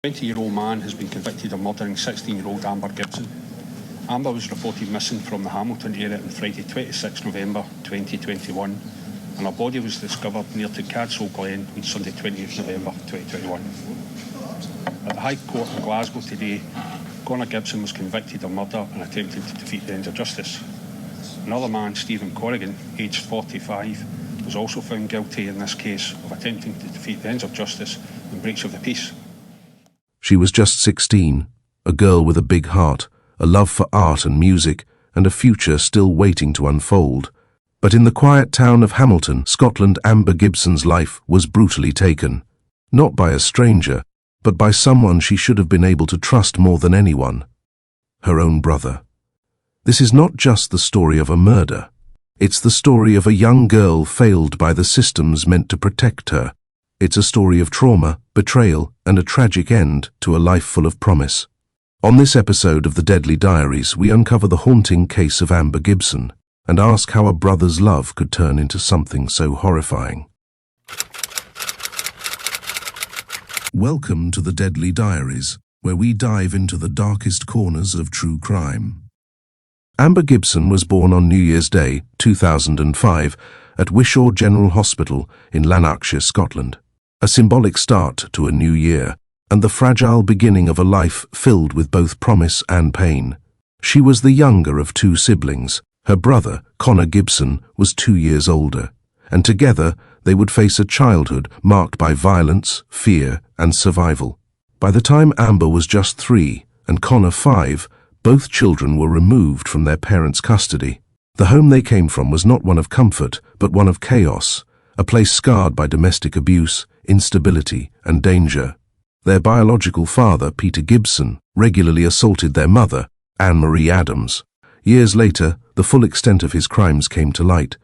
20-year-old man has been convicted of murdering 16-year-old Amber Gibson. Amber was reported missing from the Hamilton area on Friday 26 November 2021 and her body was discovered near to Cadsall Glen on Sunday 20th November 2021. At the High Court in Glasgow today, Connor Gibson was convicted of murder and attempting to defeat the ends of justice. Another man, Stephen Corrigan, aged 45, was also found guilty in this case of attempting to defeat the ends of justice and breach of the peace. She was just 16, a girl with a big heart, a love for art and music, and a future still waiting to unfold. But in the quiet town of Hamilton, Scotland, Amber Gibson's life was brutally taken. Not by a stranger, but by someone she should have been able to trust more than anyone. Her own brother. This is not just the story of a murder. It's the story of a young girl failed by the systems meant to protect her. It's a story of trauma, betrayal, and a tragic end to a life full of promise. On this episode of The Deadly Diaries, we uncover the haunting case of Amber Gibson and ask how a brother's love could turn into something so horrifying. Welcome to The Deadly Diaries, where we dive into the darkest corners of true crime. Amber Gibson was born on New Year's Day, 2005, at Wishaw General Hospital in Lanarkshire, Scotland. A symbolic start to a new year, and the fragile beginning of a life filled with both promise and pain. She was the younger of two siblings. Her brother, Connor Gibson, was 2 years older, and together they would face a childhood marked by violence, fear, and survival. By the time Amber was just 3 and Connor 5, both children were removed from their parents' custody. The home they came from was not one of comfort, but one of chaos, a place scarred by domestic abuse, instability, and danger. Their biological father, Peter Gibson, regularly assaulted their mother, Anne-Marie Adams. Years later, the full extent of his crimes came to light.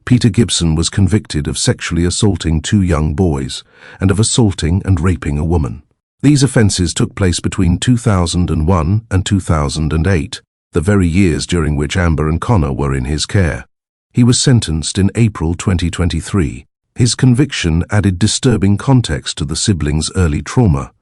Peter Gibson was convicted of sexually assaulting 2 young boys and of assaulting and raping a woman. These offences took place between 2001 and 2008, the very years during which Amber and Connor were in his care. He was sentenced in April 2023. His conviction added disturbing context to the siblings' early trauma.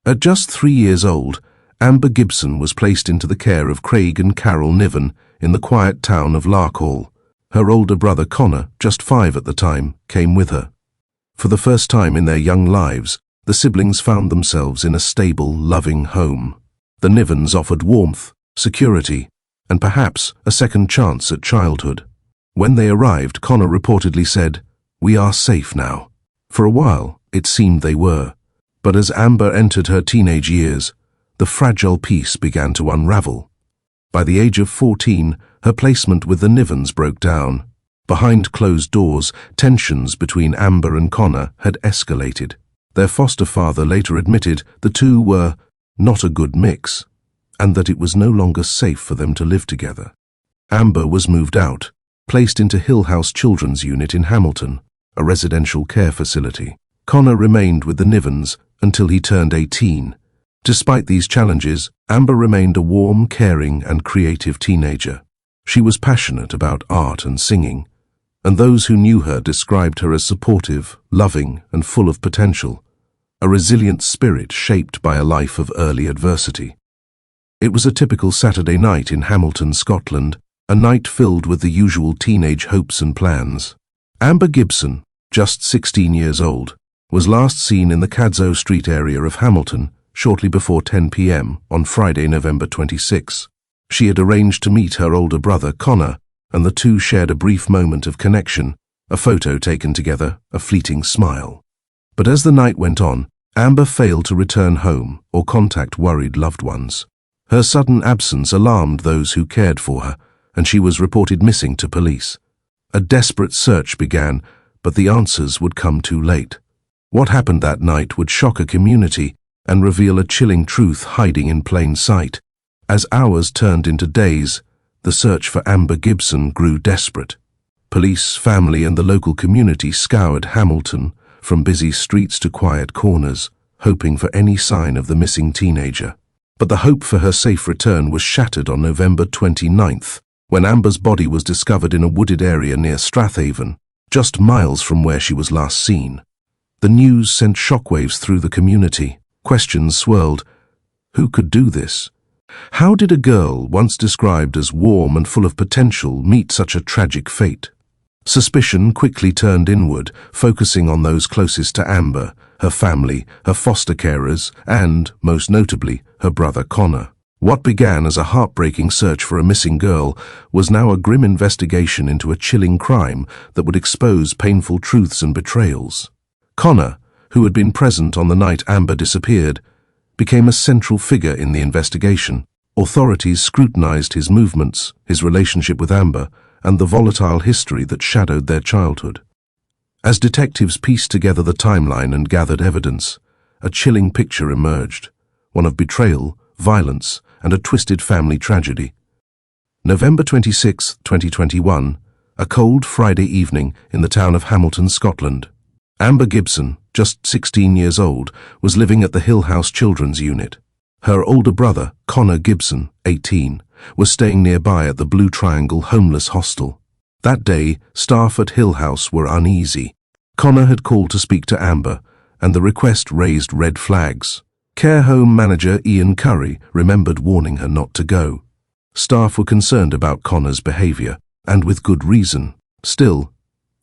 At just 3 years old, Amber Gibson was placed into the care of Craig and Carol Niven in the quiet town of Larkhall. Her older brother Connor, just 5 at the time, came with her. For the first time in their young lives, the siblings found themselves in a stable, loving home. The Nivens offered warmth, security, and perhaps a second chance at childhood. When they arrived, Connor reportedly said, "We are safe now." For a while, it seemed they were. But as Amber entered her teenage years, the fragile peace began to unravel. By the age of 14, her placement with the Nivens broke down. Behind closed doors, tensions between Amber and Connor had escalated. Their foster father later admitted the two were not a good mix, and that it was no longer safe for them to live together. Amber was moved out, placed into Hill House Children's Unit in Hamilton, a residential care facility. Connor remained with the Nivens until he turned 18. Despite these challenges, Amber remained a warm, caring, and creative teenager. She was passionate about art and singing, and those who knew her described her as supportive, loving, and full of potential, a resilient spirit shaped by a life of early adversity. It was a typical Saturday night in Hamilton, Scotland, a night filled with the usual teenage hopes and plans. Amber Gibson, just 16 years old, was last seen in the Cadzow Street area of Hamilton shortly before 10 p.m. on Friday, November 26. She had arranged to meet her older brother, Connor, and the two shared a brief moment of connection, a photo taken together, a fleeting smile. But as the night went on, Amber failed to return home or contact worried loved ones. Her sudden absence alarmed those who cared for her, and she was reported missing to police. A desperate search began, but the answers would come too late. What happened that night would shock a community and reveal a chilling truth hiding in plain sight. As hours turned into days, the search for Amber Gibson grew desperate. Police, family, and the local community scoured Hamilton, from busy streets to quiet corners, hoping for any sign of the missing teenager. But the hope for her safe return was shattered on November 29th, when Amber's body was discovered in a wooded area near Strathaven, just miles from where she was last seen. The news sent shockwaves through the community. Questions swirled. Who could do this? How did a girl, once described as warm and full of potential, meet such a tragic fate? Suspicion quickly turned inward, focusing on those closest to Amber, her family, her foster carers, and, most notably, her brother Connor. What began as a heartbreaking search for a missing girl was now a grim investigation into a chilling crime that would expose painful truths and betrayals. Connor, who had been present on the night Amber disappeared, became a central figure in the investigation. Authorities scrutinized his movements, his relationship with Amber, and the volatile history that shadowed their childhood. As detectives pieced together the timeline and gathered evidence, a chilling picture emerged, one of betrayal, violence, and a twisted family tragedy. November 26, 2021, a cold Friday evening in the town of Hamilton, Scotland. Amber Gibson, just 16 years old, was living at the Hill House Children's Unit. Her older brother, Connor Gibson, 18, was staying nearby at the Blue Triangle Homeless Hostel. That day, staff at Hill House were uneasy. Connor had called to speak to Amber, and the request raised red flags. Care home manager Ian Curry remembered warning her not to go. Staff were concerned about Connor's behavior, and with good reason. Still,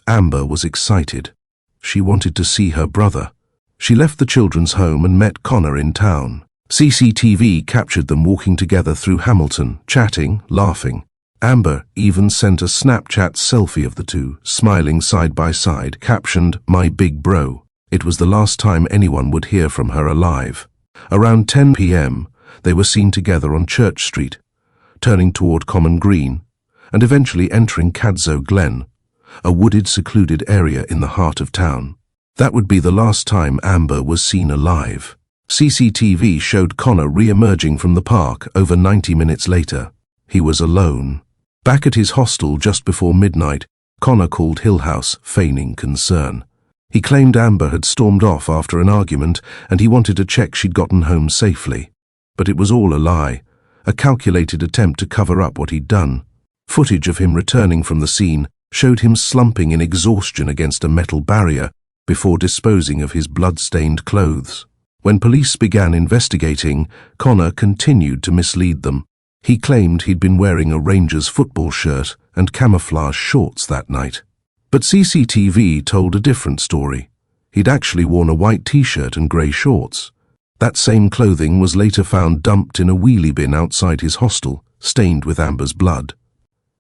Amber was excited. She wanted to see her brother. She left the children's home and met Connor in town. CCTV captured them walking together through Hamilton, chatting, laughing. Amber even sent a Snapchat selfie of the two, smiling side by side, captioned, "My big bro." It was the last time anyone would hear from her alive. Around 10 p.m., they were seen together on Church Street, turning toward Common Green, and eventually entering Cadzow Glen, a wooded, secluded area in the heart of town. That would be the last time Amber was seen alive. CCTV showed Connor re-emerging from the park over 90 minutes later. He was alone. Back at his hostel just before midnight, Connor called Hill House, feigning concern. He claimed Amber had stormed off after an argument and he wanted to check she'd gotten home safely. But it was all a lie, a calculated attempt to cover up what he'd done. Footage of him returning from the scene showed him slumping in exhaustion against a metal barrier before disposing of his blood-stained clothes. When police began investigating, Connor continued to mislead them. He claimed he'd been wearing a Rangers football shirt and camouflage shorts that night. But CCTV told a different story. He'd actually worn a white t-shirt and grey shorts. That same clothing was later found dumped in a wheelie bin outside his hostel, stained with Amber's blood.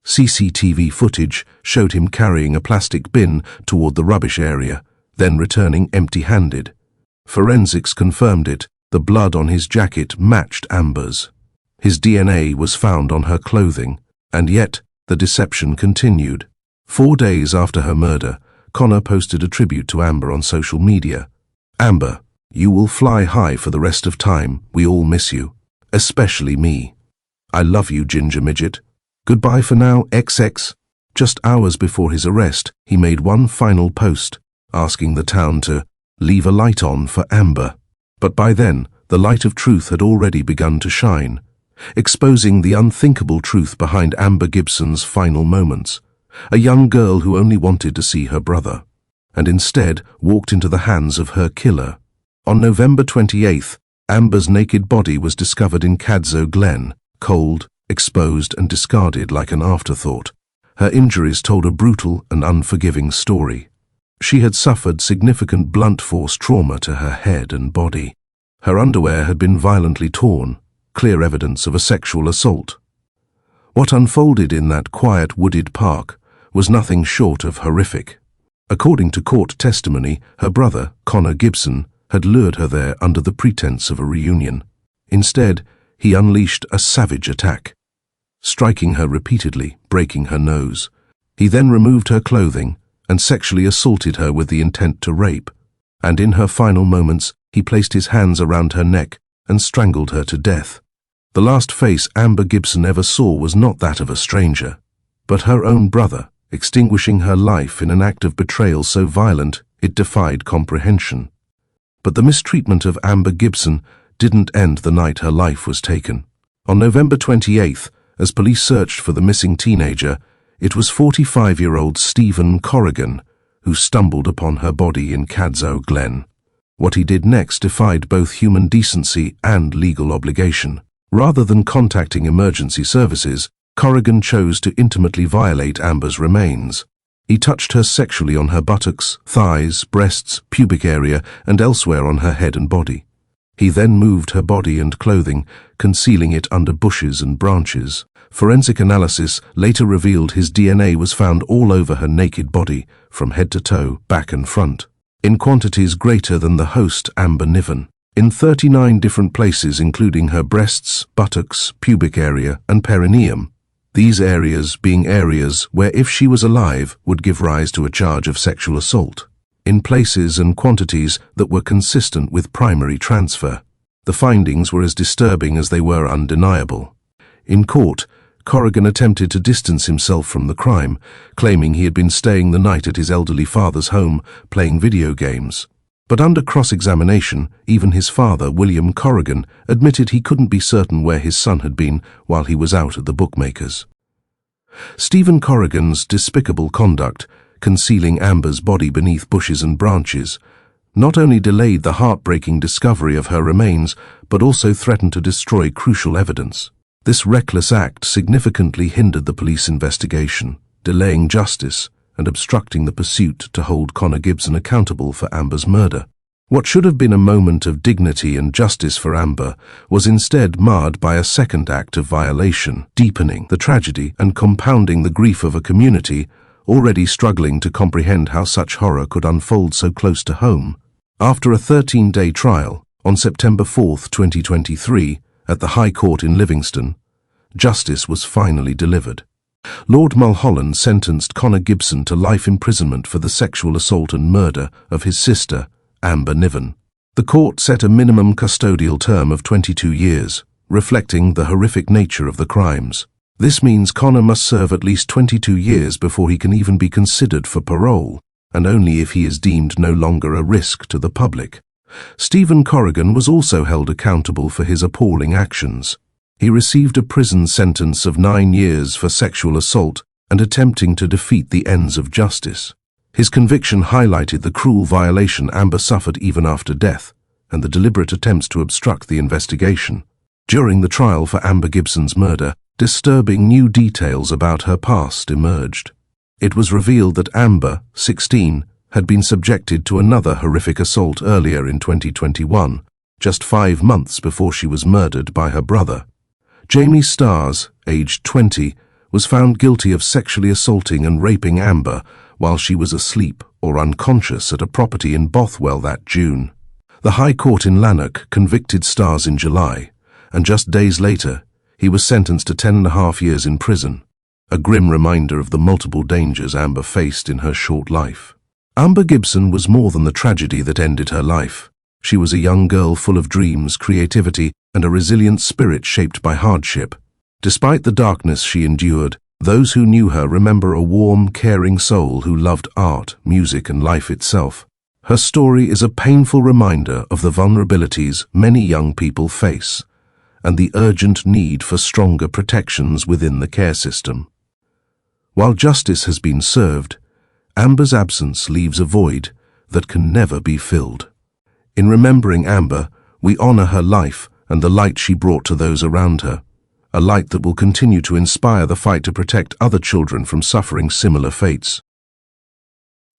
CCTV footage showed him carrying a plastic bin toward the rubbish area, then returning empty-handed. Forensics confirmed it. The blood on his jacket matched Amber's. His DNA was found on her clothing, and yet the deception continued. 4 days after her murder, Connor posted a tribute to Amber on social media. "Amber, you will fly high for the rest of time. We all miss you. Especially me. I love you, ginger midget. Goodbye for now, XX." Just hours before his arrest, he made one final post, asking the town to leave a light on for Amber. But by then, the light of truth had already begun to shine, exposing the unthinkable truth behind Amber Gibson's final moments. A young girl who only wanted to see her brother, and instead walked into the hands of her killer. On November 28th, Amber's naked body was discovered in Cadzow Glen, cold, exposed and discarded like an afterthought. Her injuries told a brutal and unforgiving story. She had suffered significant blunt force trauma to her head and body. Her underwear had been violently torn, clear evidence of a sexual assault. What unfolded in that quiet wooded park was nothing short of horrific. According to court testimony, her brother, Connor Gibson, had lured her there under the pretense of a reunion. Instead, he unleashed a savage attack, striking her repeatedly, breaking her nose. He then removed her clothing and sexually assaulted her with the intent to rape. And in her final moments, he placed his hands around her neck and strangled her to death. The last face Amber Gibson ever saw was not that of a stranger, but her own brother, extinguishing her life in an act of betrayal so violent it defied comprehension. But the mistreatment of Amber Gibson didn't end the night her life was taken. On November 28th, as police searched for the missing teenager, it was 45-year-old Stephen Corrigan who stumbled upon her body in Cadzow Glen. What he did next defied both human decency and legal obligation. Rather than contacting emergency services, Corrigan chose to intimately violate Amber's remains. He touched her sexually on her buttocks, thighs, breasts, pubic area, and elsewhere on her head and body. He then moved her body and clothing, concealing it under bushes and branches. Forensic analysis later revealed his DNA was found all over her naked body, from head to toe, back and front, in quantities greater than the host, Amber Niven, in 39 different places including her breasts, buttocks, pubic area, and perineum. These areas being areas where, if she was alive, would give rise to a charge of sexual assault, in places and quantities that were consistent with primary transfer. The findings were as disturbing as they were undeniable. In court, Corrigan attempted to distance himself from the crime, claiming he had been staying the night at his elderly father's home, playing video games. But under cross-examination, even his father, William Corrigan, admitted he couldn't be certain where his son had been while he was out at the bookmakers. Stephen Corrigan's despicable conduct, concealing Amber's body beneath bushes and branches, not only delayed the heartbreaking discovery of her remains, but also threatened to destroy crucial evidence. This reckless act significantly hindered the police investigation, delaying justice and obstructing the pursuit to hold Connor Gibson accountable for Amber's murder. What should have been a moment of dignity and justice for Amber was instead marred by a second act of violation, deepening the tragedy and compounding the grief of a community already struggling to comprehend how such horror could unfold so close to home. After a 13-day trial, on September 4, 2023, at the High Court in Livingston, justice was finally delivered. Lord Mulholland sentenced Connor Gibson to life imprisonment for the sexual assault and murder of his sister, Amber Niven. The court set a minimum custodial term of 22 years, reflecting the horrific nature of the crimes. This means Connor must serve at least 22 years before he can even be considered for parole, and only if he is deemed no longer a risk to the public. Stephen Corrigan was also held accountable for his appalling actions. He received a prison sentence of 9 years for sexual assault and attempting to defeat the ends of justice. His conviction highlighted the cruel violation Amber suffered even after death, and the deliberate attempts to obstruct the investigation. During the trial for Amber Gibson's murder, disturbing new details about her past emerged. It was revealed that Amber, 16, had been subjected to another horrific assault earlier in 2021, just 5 months before she was murdered by her brother. Jamie Stars, aged 20, was found guilty of sexually assaulting and raping Amber while she was asleep or unconscious at a property in Bothwell that June. The High Court in Lanark convicted Stars in July, and just days later, he was sentenced to 10.5 years in prison, a grim reminder of the multiple dangers Amber faced in her short life. Amber Gibson was more than the tragedy that ended her life. She was a young girl full of dreams, creativity, and a resilient spirit shaped by hardship. Despite the darkness she endured, those who knew her remember a warm, caring soul who loved art, music, and life itself. Her story is a painful reminder of the vulnerabilities many young people face, and the urgent need for stronger protections within the care system. While justice has been served, Amber's absence leaves a void that can never be filled. In remembering Amber, we honor her life and the light she brought to those around her, a light that will continue to inspire the fight to protect other children from suffering similar fates.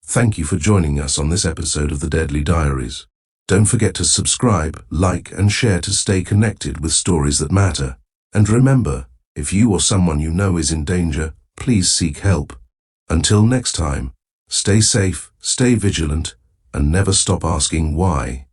Thank you for joining us on this episode of The Deadly Diaries. Don't forget to subscribe, like, and share to stay connected with stories that matter. And remember, if you or someone you know is in danger, please seek help. Until next time, stay safe, stay vigilant, and never stop asking why.